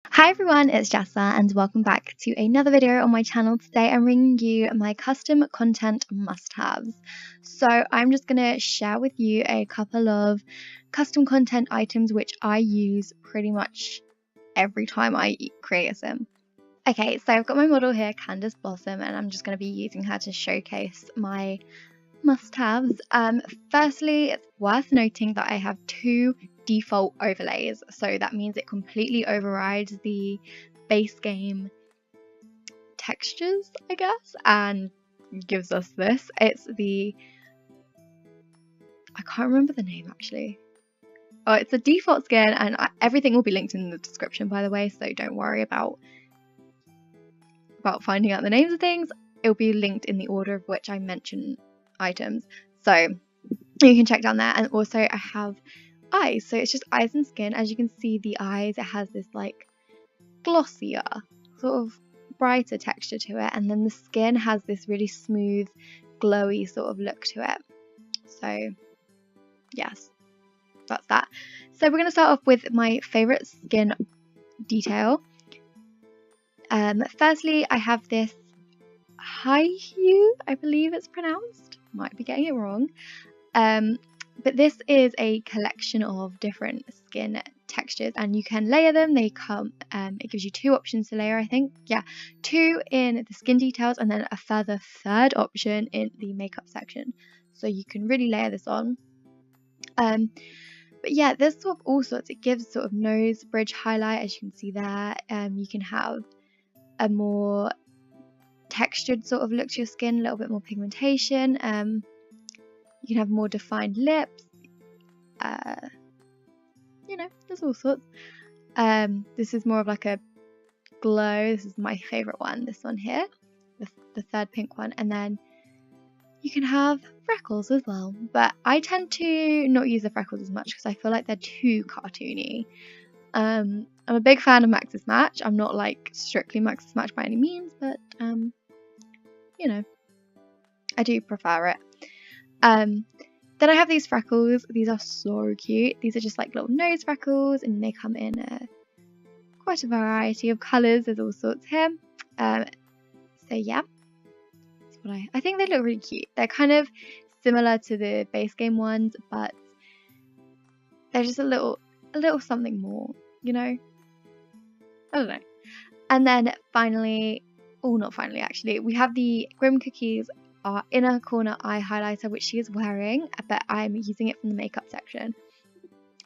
Hi everyone, it's Jessa and welcome back to another video on my channel. Today I'm bringing you my custom content must-haves. So I'm just going to share with you a couple of custom content items which I use pretty much every time I create a sim. Okay, so I've got my model here, Candace Blossom, and I'm just going to be using her to showcase my must-haves. Firstly, it's worth noting that I have two default overlays, so that means it completely overrides the base game textures, I guess, and gives us this. It's the, I can't remember the name actually. Oh, it's the default skin, and everything will be linked in the description, by the way, so don't worry about finding out the names of things. It'll be linked in the order of which I mention items, so you can check down there. And also I have eyes, so it's just eyes and skin. As you can see, the eyes, it has this like glossier, sort of brighter texture to it, and then the skin has this really smooth, glowy sort of look to it. So yes, that's that. So we're going to start off with my favorite skin detail. Firstly, I have this high hue, I believe it's pronounced, might be getting it wrong. But this is a collection of different skin textures, and you can layer them. They come, it gives you two options to layer, I think. Yeah, two in the skin details and then a further third option in the makeup section. So you can really layer this on. But yeah, there's sort of all sorts. It gives sort of nose bridge highlight, as you can see there. You can have a more textured sort of look to your skin, a little bit more pigmentation. You can have more defined lips. You know, there's all sorts. This is more of like a glow. This is my favorite one, this one here, the third pink one. And then you can have freckles as well, but I tend to not use the freckles as much because I feel like they're too cartoony. I'm a big fan of Max's Match. I'm not like strictly Max's Match by any means, but you know, I do prefer it. Then I have these freckles. These are so cute. These are just like little nose freckles, and they come in quite a variety of colours. There's all sorts here. So yeah, that's what I think they look really cute. They're kind of similar to the base game ones, but they're just a little something more, you know? I don't know. And then finally, not finally actually, we have the Grim Cookies inner corner eye highlighter, which she is wearing, but I'm using it from the makeup section.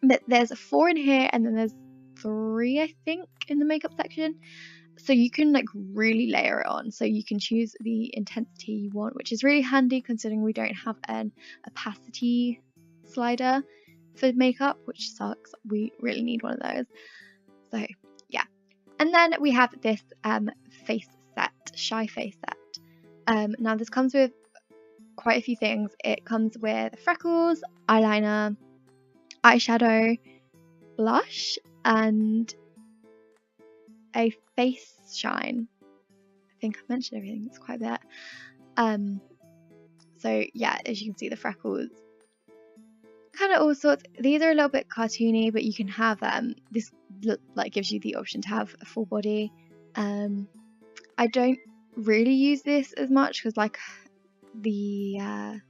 But there's 4 in here, and then there's 3 I think in the makeup section, so you can like really layer it on. So you can choose the intensity you want, which is really handy considering we don't have an opacity slider for makeup, which sucks. We really need one of those. So yeah. And then we have this face set, shy face set. Now this comes with quite a few things. It comes with freckles, eyeliner, eyeshadow, blush, and a face shine. I think I've mentioned everything. It's quite a bit. So yeah, as you can see, the freckles, kind of all sorts. These are a little bit cartoony, but you can have this like gives you the option to have a full body. I don't really use this as much because like the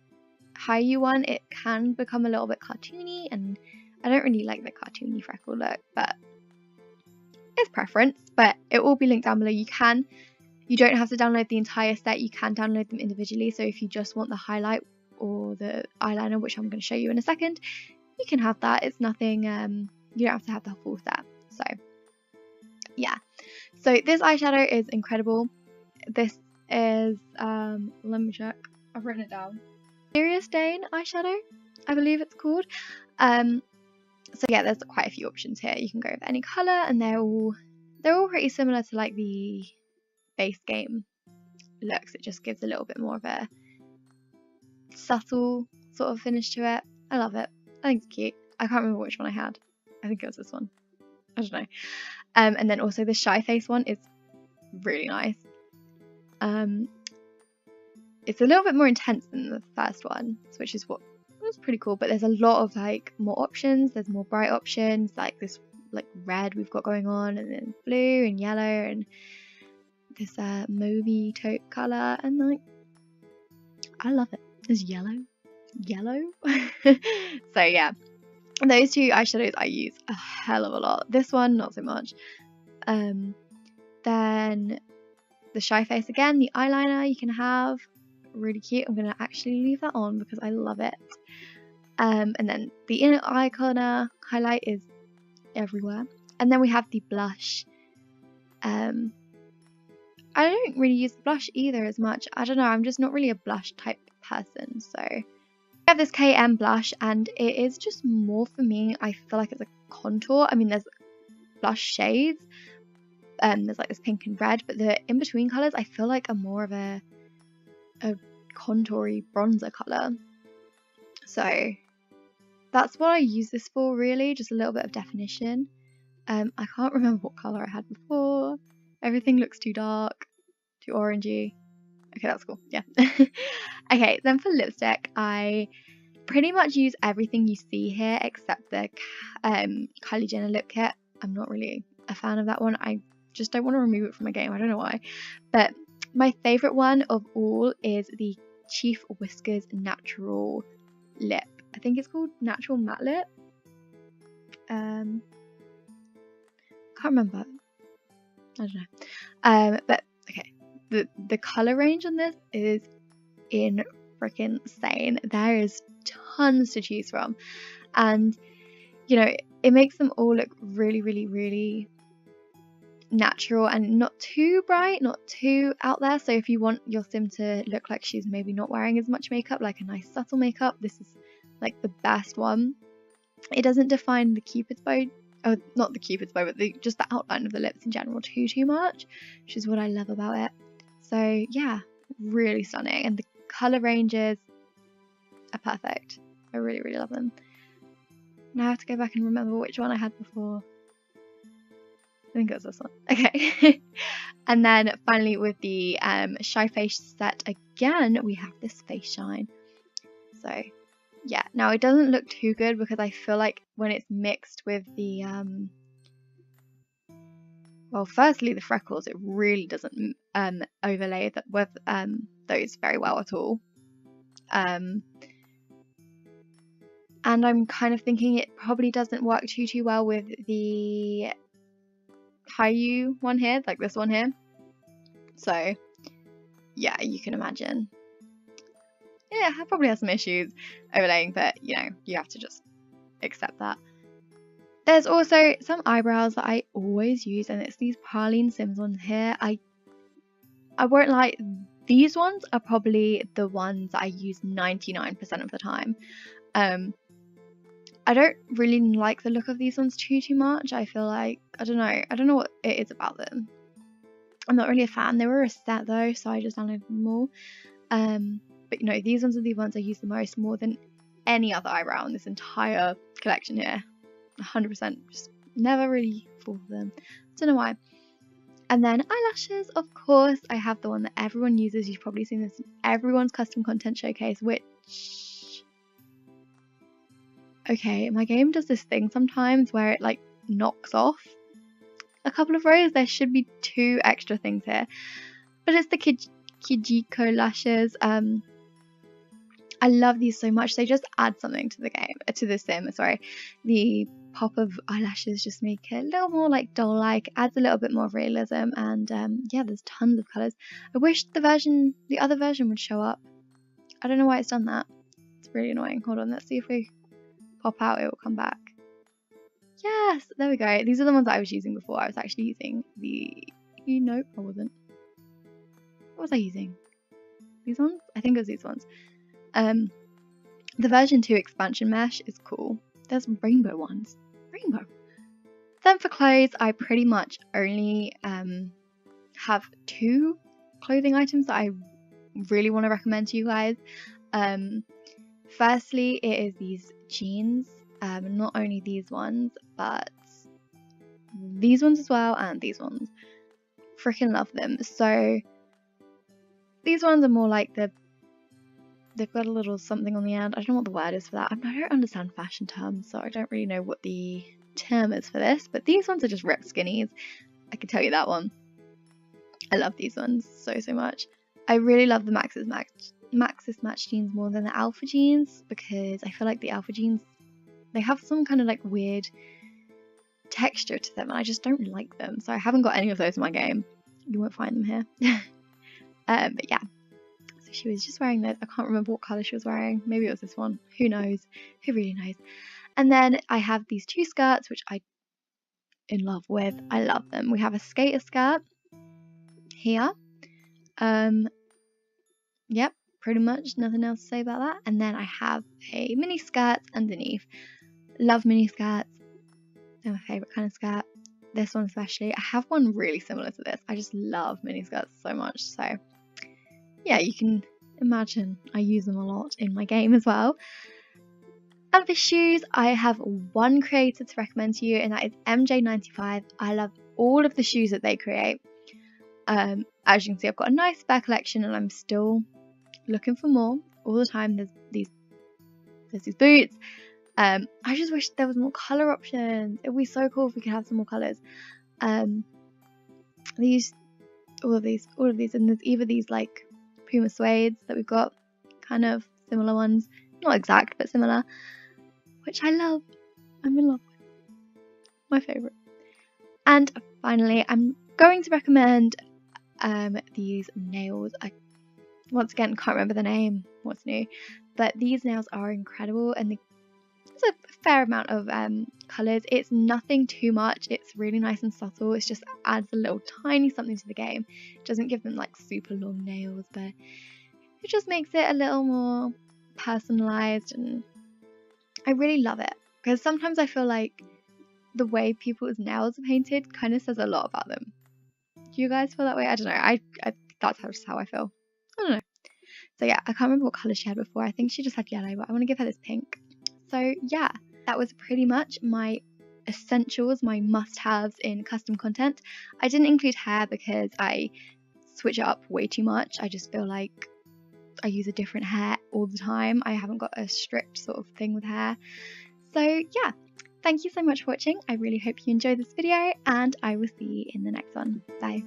high one, it can become a little bit cartoony, and I don't really like the cartoony freckle look, but it's preference. But it will be linked down below. You don't have to download the entire set, you can download them individually. So if you just want the highlight or the eyeliner, which I'm going to show you in a second, you can have that. It's nothing, you don't have to have the full set. So yeah, so this eyeshadow is incredible. This is let me check, I've written it down, Serious Dane eyeshadow, I believe it's called. So yeah, there's quite a few options here. You can go with any colour, and they're all pretty similar to like the base game looks. It just gives a little bit more of a subtle sort of finish to it. I love it. I think it's cute. I can't remember which one I had. I think it was this one. I don't know. And then also the shy face one is really nice. It's a little bit more intense than the first one, which is what was pretty cool, but there's a lot of like more options. There's more bright options, like this like red we've got going on, and then blue and yellow and this mauvey taupe colour, and like I love it. There's yellow. So yeah, those two eyeshadows I use a hell of a lot. This one not so much. Then the Shy Face again, the eyeliner you can have, really cute. I'm gonna actually leave that on because I love it. And then the inner eye corner highlight is everywhere. And then we have the blush. I don't really use the blush either as much. I don't know, I'm just not really a blush type person. So I have this KM blush, and it is just more for me. I feel like it's a contour. I mean, there's blush shades. There's like this pink and red, but the in-between colours I feel like are more of a contoury bronzer colour. So that's what I use this for, really, just a little bit of definition. I can't remember what colour I had before. Everything looks too dark, too orangey. Okay, that's cool, yeah. Okay, then for lipstick, I pretty much use everything you see here except the Kylie Jenner lip kit. I'm not really a fan of that one. I just don't want to remove it from my game. I don't know why. But my favourite one of all is the Chief Whiskers Natural Lip. I think it's called Natural Matte Lip. Can't remember. I don't know. But okay, the colour range on this is in freaking insane. There is tons to choose from, and you know, it makes them all look really, really, really natural and not too bright, not too out there. So if you want your sim to look like she's maybe not wearing as much makeup, like a nice subtle makeup, this is like the best one. It doesn't define the cupid's bow, oh, not the cupid's bow, but just the outline of the lips in general too much, which is what I love about it. So yeah, really stunning, and the colour ranges are perfect. I really, really love them. Now I have to go back and remember which one I had before. I think it was this one. Okay. And then finally with the Shy Face set again, we have this face shine. So yeah, now it doesn't look too good because I feel like when it's mixed with the well, firstly the freckles, it really doesn't overlay that with those very well at all. And I'm kind of thinking it probably doesn't work too well with the Caillou one here, like this one here. So yeah, you can imagine. Yeah, I probably have some issues overlaying, but you know, you have to just accept that. There's also some eyebrows that I always use, and it's these Praline Sims ones here. I won't lie, these ones are probably the ones that I use 99% of the time. I don't really like the look of these ones too much. I feel like, I don't know what it is about them. I'm not really a fan. They were a set though, so I just downloaded them all. But you know, these ones are the ones I use the most, more than any other eyebrow in this entire collection here. 100%, just never really fall for them. Don't know why. And then eyelashes, of course, I have the one that everyone uses. You've probably seen this in everyone's custom content showcase, which, okay, my game does this thing sometimes where it like knocks off a couple of rows. There should be 2 extra things here, but it's the Kijiko lashes. I love these so much. They just add something to the game, to the sim, sorry. The pop of eyelashes just make it a little more like doll-like, adds a little bit more realism, and yeah, there's tons of colours. I wish the other version would show up. I don't know why it's done that. It's really annoying. Hold on, let's see if we pop out, it will come back. Yes, there we go. These are the ones that I was using before. I was actually using the... Nope, I wasn't. What was I using? These ones? I think it was these ones. The version 2 expansion mesh is cool. There's rainbow ones. Rainbow. Then for clothes, I pretty much only have 2 clothing items that I really want to recommend to you guys. Firstly, it is these jeans. Not only these ones, but these ones as well, and these ones. Freaking love them. So these ones are more like they've got a little something on the end. I don't know what the word is for that. I don't understand fashion terms, so I don't really know what the termers for this, but these ones are just ripped skinnies. I can tell you that one. I love these ones so much. I really love the Maxis Match jeans more than the Alpha jeans, because I feel like the Alpha jeans, they have some kind of like weird texture to them and I just don't like them, so I haven't got any of those in my game. You won't find them here. But yeah, so she was just wearing those. I can't remember what colour she was wearing. Maybe it was this one. Who knows? Who really knows? And then I have these two skirts which I'm in love with. I love them. We have a skater skirt here. Yep, pretty much nothing else to say about that. And then I have a mini skirt underneath. Love mini skirts. They're my favourite kind of skirt. This one especially. I have one really similar to this. I just love mini skirts so much. So yeah, you can imagine I use them a lot in my game as well. And for shoes, I have one creator to recommend to you, and that is MJ95. I love all of the shoes that they create. As you can see, I've got a nice spare collection and I'm still looking for more all the time. There's these boots. I just wish there was more colour options. It would be so cool if we could have some more colours. All of these, and there's either these like Puma suedes that we've got, kind of similar ones, not exact but similar, which I love. I'm in love with. My favourite. And finally, I'm going to recommend these nails. I once again can't remember the name, what's new, but these nails are incredible, and there's a fair amount of colours. It's nothing too much, it's really nice and subtle. It just adds a little tiny something to the game. It doesn't give them like super long nails, but it just makes it a little more personalised, and I really love it, because sometimes I feel like the way people's nails are painted kind of says a lot about them. Do you guys feel that way? I don't know. I that's just how I feel. I don't know. So yeah, I can't remember what colour she had before. I think she just had yellow, but I want to give her this pink. So yeah, that was pretty much my essentials, my must-haves in custom content. I didn't include hair because I switch it up way too much. I just feel like I use a different hair all the time. I haven't got a strict sort of thing with hair. So yeah, thank you so much for watching. I really hope you enjoyed this video, and I will see you in the next one. Bye.